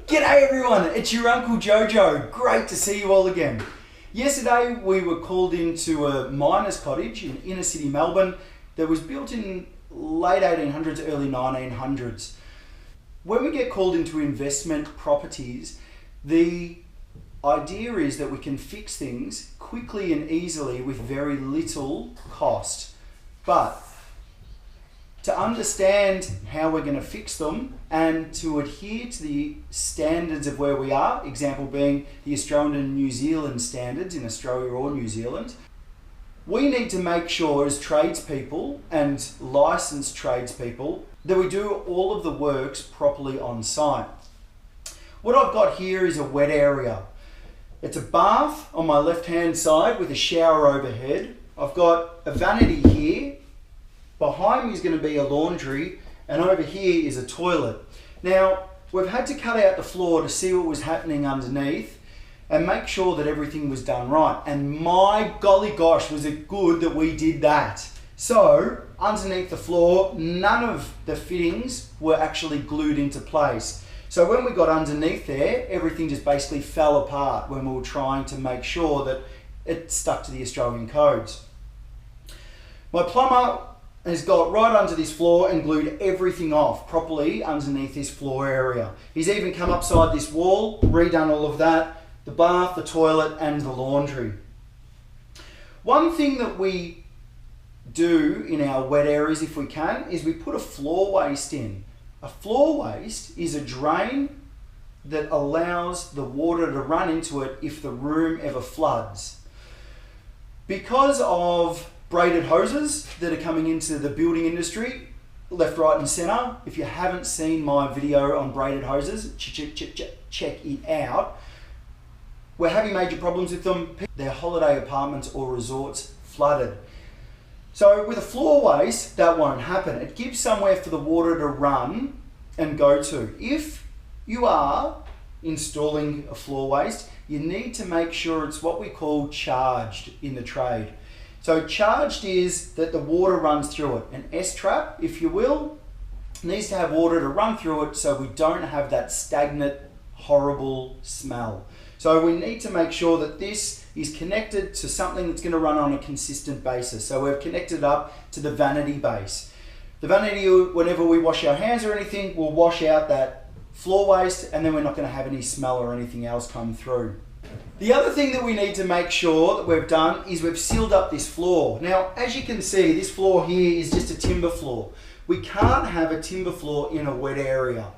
G'day everyone, it's your Uncle Jojo. Great to see you all again. Yesterday we were called into a miner's cottage in inner city Melbourne that was built in late 1800s, early 1900s. When we get called into investment properties, the idea is that we can fix things quickly and easily with very little cost. But to understand how we're going to fix them and to adhere to the standards of where we are, example being the Australian and New Zealand standards in Australia or New Zealand, we need to make sure as tradespeople and licensed tradespeople that we do all of the works properly on site. What I've got here is a wet area. It's a bath on my left hand side with a shower overhead. I've got a vanity here. Behind me is going to be a laundry, and over here is a toilet. Now, we've had to cut out the floor to see what was happening underneath and make sure that everything was done right. And my golly gosh, was it good that we did that. So, underneath the floor, none of the fittings were actually glued into place. So when we got underneath there, everything just basically fell apart when we were trying to make sure that it stuck to the Australian codes. My plumber has got right under this floor and glued everything off properly underneath this floor area. He's even come upside this wall, redone all of that, the bath, the toilet and the laundry. One thing that we do in our wet areas if we can is we put a floor waste in. A floor waste is a drain that allows the water to run into it if the room ever floods. Because of braided hoses that are coming into the building industry, left, right and center. If you haven't seen my video on braided hoses, check it out. We're having major problems with them. Their holiday apartments or resorts flooded. So with a floor waste, that won't happen. It gives somewhere for the water to run and go to. If you are installing a floor waste, you need to make sure it's what we call charged in the trade. So charged is that the water runs through it. An S-trap, if you will, needs to have water to run through it so we don't have that stagnant, horrible smell. So we need to make sure that this is connected to something that's going to run on a consistent basis. So we've connected up to the vanity base. The vanity, whenever we wash our hands or anything, will wash out that floor waste and then we're not going to have any smell or anything else come through. The other thing that we need to make sure that we've done is we've sealed up this floor. Now, as you can see, this floor here is just a timber floor. We can't have a timber floor in a wet area.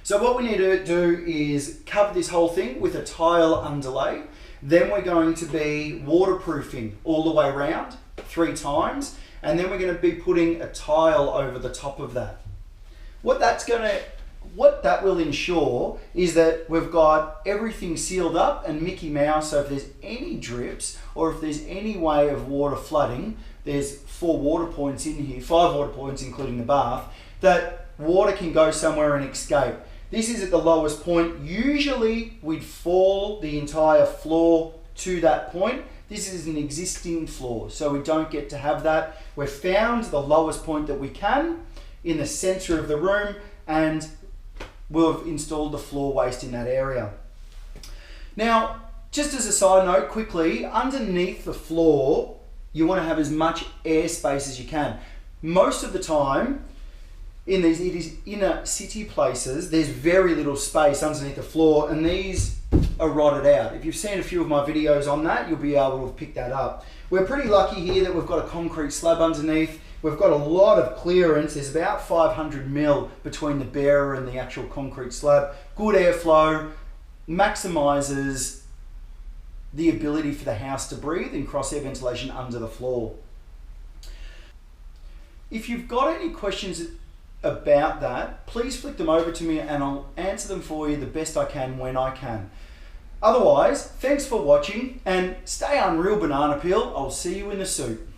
So what we need to do is cover this whole thing with a tile underlay. Then we're going to be waterproofing all the way around 3 times. And then we're going to be putting a tile over the top of that. What that will ensure is that we've got everything sealed up and Mickey Mouse, so if there's any drips or if there's any way of water flooding, there's 4 water points in here, 5 water points including the bath, that water can go somewhere and escape. This is at the lowest point. Usually we'd fall the entire floor to that point. This is an existing floor, so we don't get to have that. We've found the lowest point that we can in the center of the room and we've installed the floor waste in that area. Now, just as a side note quickly, underneath the floor, you want to have as much air space as you can. Most of the time, in these inner city places, there's very little space underneath the floor and these are rotted out. If you've seen a few of my videos on that, you'll be able to pick that up. We're pretty lucky here that we've got a concrete slab underneath. We've got a lot of clearance. There's about 500 mil between the bearer and the actual concrete slab. Good airflow, maximizes the ability for the house to breathe and cross-air ventilation under the floor. If you've got any questions about that, please flick them over to me and I'll answer them for you the best I can when I can. Otherwise, thanks for watching and stay unreal banana peel. I'll see you in the soup.